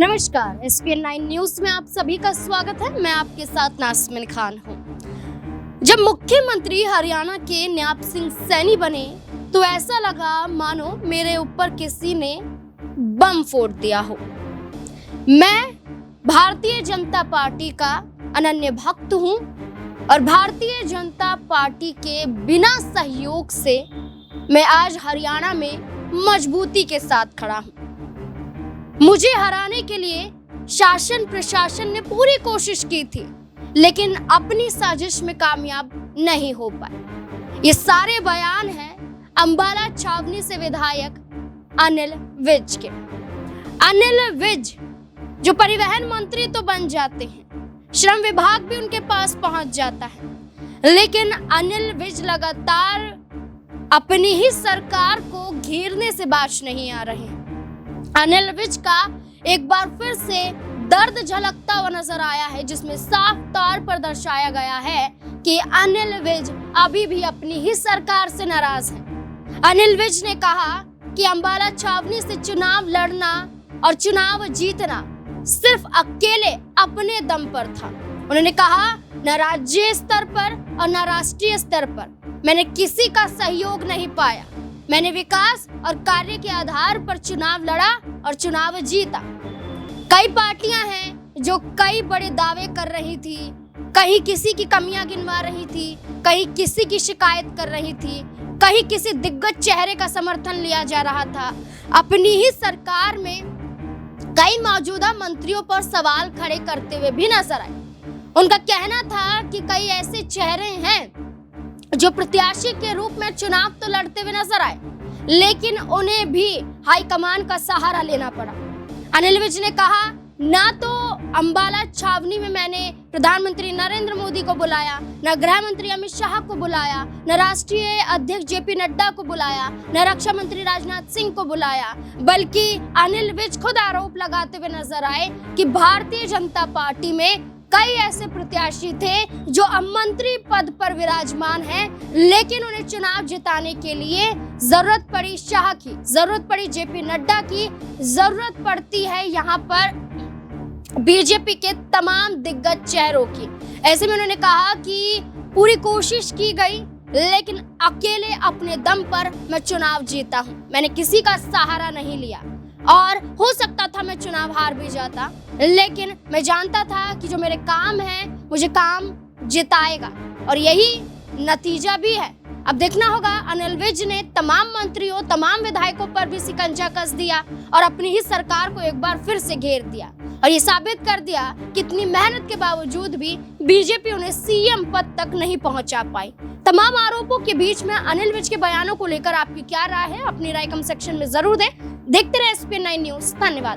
नमस्कार, SPN9 news में आप सभी का स्वागत है। मैं आपके साथ नासमिन खान हूँ। जब मुख्यमंत्री हरियाणा के न्याप सिंह सैनी बने तो ऐसा लगा मानो मेरे ऊपर किसी ने बम फोड़ दिया हो। मैं भारतीय जनता पार्टी का अनन्य भक्त हूँ और भारतीय जनता पार्टी के बिना सहयोग से मैं आज हरियाणा में मजबूती के साथ खड़ा हूँ। मुझे हराने के लिए शासन प्रशासन ने पूरी कोशिश की थी, लेकिन अपनी साजिश में कामयाब नहीं हो पाए। ये सारे बयान हैं अंबाला छावनी से विधायक अनिल विज के। अनिल विज जो परिवहन मंत्री तो बन जाते हैं, श्रम विभाग भी उनके पास पहुंच जाता है, लेकिन अनिल विज लगातार अपनी ही सरकार को घेरने से बाज नहीं आ रहे हैं। अनिल विज का एक बार फिर से दर्द झलकता हुआ नजर आया है, जिसमें साफ तौर पर दर्शाया गया है कि अनिल विज अभी भी अपनी ही सरकार से नाराज है। अनिल विज ने कहा कि अंबाला छावनी से चुनाव लड़ना और चुनाव जीतना सिर्फ अकेले अपने दम पर था। उन्होंने कहा न राज्य स्तर पर और न राष्ट्रीय स्तर पर मैंने किसी का सहयोग नहीं पाया। मैंने विकास और कार्य के आधार पर चुनाव लड़ा और चुनाव जीता। कई पार्टियां हैं जो कई बड़े दावे कर रही थी, कहीं किसी की कमियां गिनवा रही थी, कहीं किसी की शिकायत कर रही थी, कहीं किसी दिग्गज चेहरे का समर्थन लिया जा रहा था। अपनी ही सरकार में कई मौजूदा मंत्रियों पर सवाल खड़े करते हुए भी नजर आए। उनका कहना था कि कई ऐसे चेहरे हैं जो प्रत्याशी के रूप में चुनाव तो लड़ते हुए नजर आए, लेकिन उन्हें भी हाईकमान का सहारा लेना पड़ा। अनिल विज ने कहा ना तो अंबाला छावनी में मैंने प्रधानमंत्री नरेंद्र मोदी को बुलाया, न गृह मंत्री अमित शाह को बुलाया, न राष्ट्रीय अध्यक्ष जेपी नड्डा को बुलाया, न रक्षा मंत्री राजनाथ सिंह को बुलाया, बल्कि अनिल विज खुद आरोप लगाते हुए नजर आए कि भारतीय जनता पार्टी में कई ऐसे प्रत्याशी थे जो अब मंत्री पद पर विराजमान हैं, लेकिन उन्हें चुनाव जिताने के लिए जरूरत पड़ी शाह की, जरूरत पड़ी जेपी नड्डा की, जरूरत पड़ती है यहाँ पर बीजेपी के तमाम दिग्गज चेहरों की। ऐसे में उन्होंने कहा कि पूरी कोशिश की गई, लेकिन अकेले अपने दम पर मैं चुनाव जीता हूँ। मैंने किसी का सहारा नहीं लिया और हो सकता था मैं चुनाव हार भी जाता, लेकिन मैं जानता था कि जो मेरे काम है मुझे काम जिताएगा और यही नतीजा भी है। अब देखना होगा अनिल विज ने तमाम मंत्रियों तमाम विधायकों पर भी शिकंजा कस दिया और अपनी ही सरकार को एक बार फिर से घेर दिया और ये साबित कर दिया कि इतनी मेहनत के बावजूद भी बीजेपी उन्हें सीएम पद तक नहीं पहुंचा पाई। तमाम आरोपों के बीच में अनिल विज के बयानों को लेकर आपकी क्या राय है? अपनी राय कमेंट सेक्शन में जरूर दें। देखते रहे SPN9 न्यूज। धन्यवाद।